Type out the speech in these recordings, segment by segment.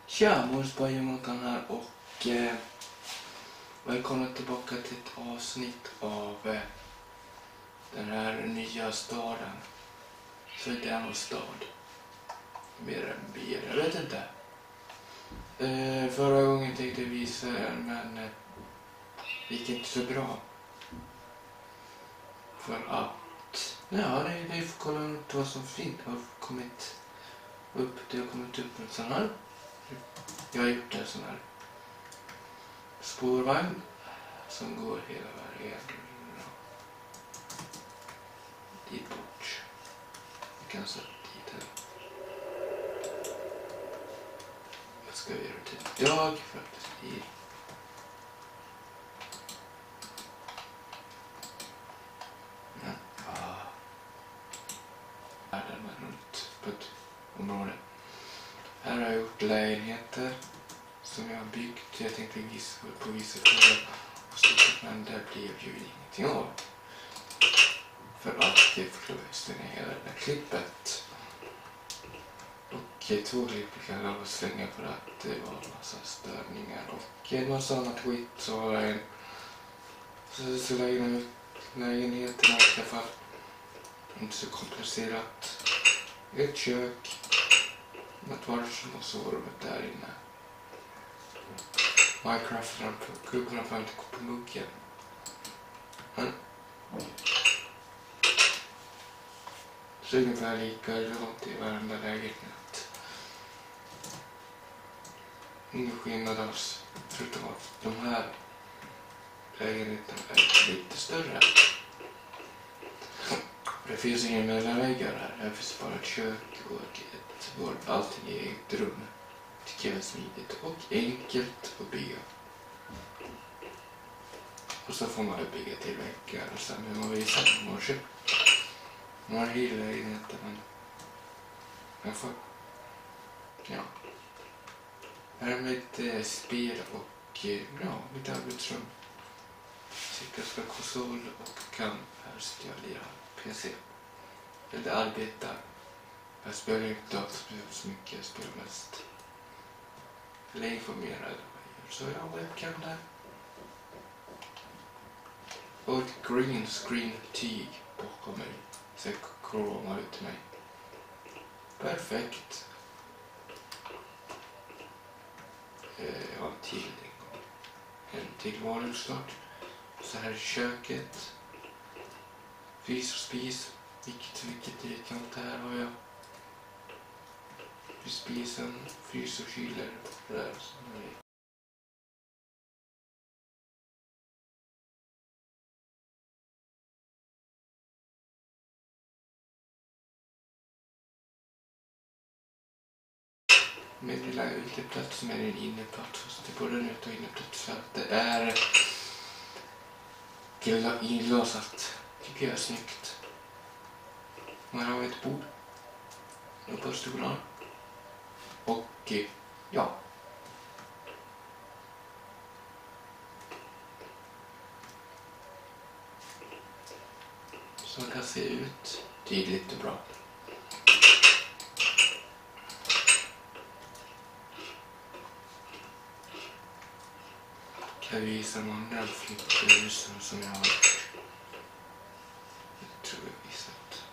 Tja, Måns Bajemåkan här och välkomna tillbaka till ett avsnitt av den här nya staden. Så det är någon stad. Mer än bil, jag vet inte. Förra gången tänkte jag visa den, men det gick inte så bra. För att, ja, det får kolla ut vad som fint har kommit upp. Det har kommit upp en sån här. Jag har gjort en sån här spårvagn som går hela vägen dit bort. Jag kan sätta dit här. Jag ska göra det till idag för att det blir där man runt på ett område. Här har jag gjort lägenheter som jag har byggt. Jag tänkte visa på vissa frågor och stort, men det blev ju ingenting av. För att jag förlöste ner det där klippet. Och 2 klipp kan jag slänga för att det var en massa störningar och en massa annat skit. Så lägger lägenheten i alla fall. Inte så komplicerat. Ett kök. Ett vardagsrum och sovrummet där inne. Minecraft-kubbarna får inte gå på muggen. Så ungefär likadant i varenda lägenhet. Ingen skillnad alls. Förutom att de här lägenheterna är lite större. Det finns inga mellanväggar här. Det finns bara ett kök och ett golv. Allting i ett rum. Tycker jag är smidigt och enkelt att bygga. Och så får man bygga till väggar och sen hur man visar att man har köpt. Man har hela lägenheten, men jag får, ja. Här är lite spel och mitt arbetsrum. Så jag ska konsol och kan här sitta och lira PC. Eller arbeta. Jag spelar inte datorspel så mycket, jag spelar mest. Eller informerad. Så jag webcam där. Och ett green screen tyg bakom mig. Så jag kromar ut mig. Perfekt. Jag har en till vardagsstart. Så här är köket. Frys och spis. Vilket trekant här har jag. Vid spisen, frys och kyler. Där. Med lilla uteplats med en inneplats. Fast det är både en ut- och inneplats för att det är inglasat. Tycker jag är snyggt. Och här har vi ett bord. Och på stolar. Och ja. Så kan se ut tydligt och bra. Kan visa de andra flytthusen som jag har. Jag tror jag visat.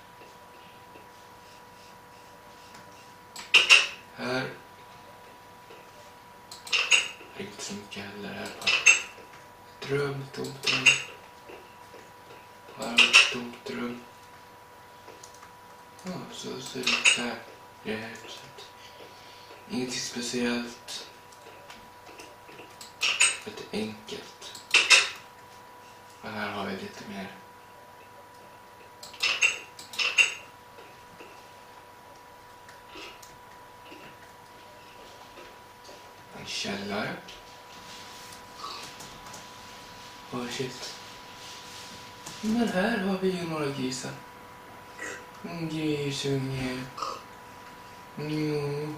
Här är inte så mycket heller. Här bara ett rum, tomt rum. Här ett tomt rum. Ja, så ser det ut här. Det är huset. Inget speciellt. Lite enkelt. Och här har vi lite mer. En källare. Oh shit. Men här har vi ju några grisar. En grisunge. Jo.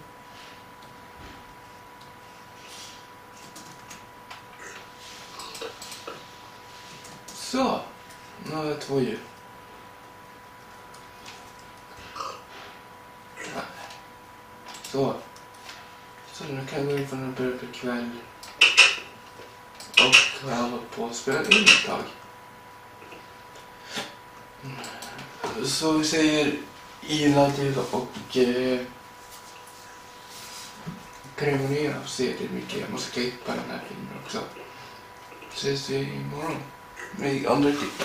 Så, nu har jag 2 djur. Så. Så nu kan jag gå in för en början på kväll. Och jag håller på att spela in ett tag. Så vi säger gilla till och prenumerera och se hur mycket jag måste klippa den här filmen också. Så ses vi imorgon med andra klipp.